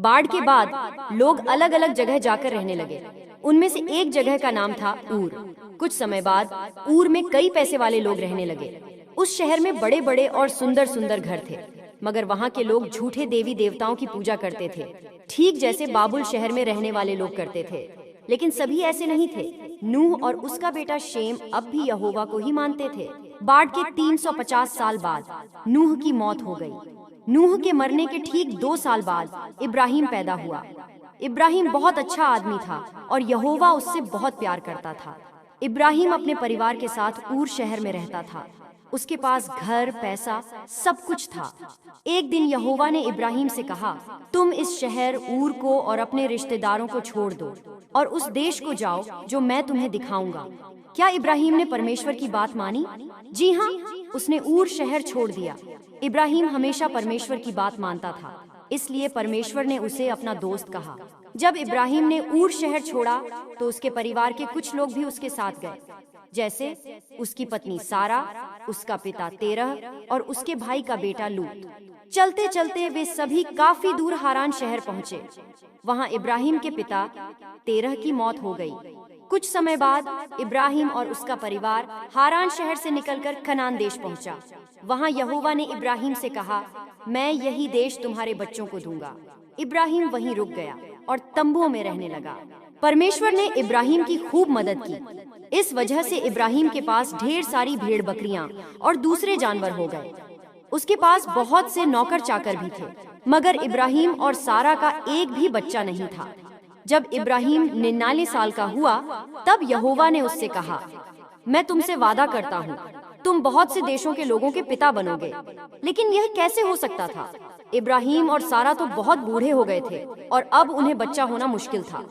बाढ़ के बाद लोग अलग अलग जगह जाकर रहने लगे। उनमें से एक जगह का नाम था ऊर। कुछ समय बाद ऊर में कई पैसे वाले लोग रहने लगे। उस शहर में बड़े बड़े और सुंदर सुंदर घर थे, मगर वहाँ के लोग झूठे देवी देवताओं की पूजा करते थे, ठीक जैसे बाबुल शहर में रहने वाले लोग करते थे। लेकिन सभी ऐसे नहीं थे। नूह और उसका बेटा शेम अब भी यहोवा को ही मानते थे। बाढ़ के 350 साल बाद नूह की मौत हो गई। नूह के मरने के ठीक 2 साल बाद इब्राहिम पैदा हुआ। इब्राहिम बहुत अच्छा आदमी था और यहोवा उससे बहुत प्यार करता था। इब्राहिम अपने परिवार के साथ ऊर शहर में रहता था। उसके पास घर, पैसा, सब कुछ था। एक दिन यहोवा ने इब्राहिम से कहा, तुम इस शहर ऊर को और अपने रिश्तेदारों को छोड़ दो और उस देश को जाओ जो मैं तुम्हें दिखाऊंगा। क्या इब्राहिम ने परमेश्वर की बात मानी? जी हाँ, उसने ऊर शहर छोड़ दिया। इब्राहिम हमेशा परमेश्वर की बात मानता था, इसलिए परमेश्वर ने उसे अपना दोस्त कहा। जब इब्राहिम ने ऊर शहर छोड़ा तो उसके परिवार के कुछ लोग भी उसके साथ गए, जैसे उसकी पत्नी सारा, उसका पिता तेरह और उसके भाई का बेटा लूत। चलते चलते वे सभी काफी दूर हारान शहर पहुँचे। वहाँ इब्राहिम के पिता तेरह की मौत हो गई। कुछ समय बाद इब्राहिम और उसका परिवार हारान शहर से निकलकर कनान देश पहुंचा। वहां यहोवा ने इब्राहिम से कहा, मैं यही देश तुम्हारे बच्चों को दूंगा। इब्राहिम वहीं रुक गया और तंबुओं में रहने लगा। परमेश्वर ने इब्राहिम की खूब मदद की। इस वजह से इब्राहिम के पास ढेर सारी भेड़ बकरियां और दूसरे जानवर हो गए। उसके पास बहुत से नौकर चाकर भी थे, मगर इब्राहिम और सारा का एक भी बच्चा नहीं था। जब इब्राहिम 99 साल का हुआ, तब यहोवा ने उससे कहा, मैं तुमसे वादा करता हूँ, तुम बहुत से देशों के लोगों के पिता बनोगे। लेकिन यह कैसे हो सकता था? इब्राहिम और सारा तो बहुत बूढ़े हो गए थे और अब उन्हें बच्चा होना मुश्किल था।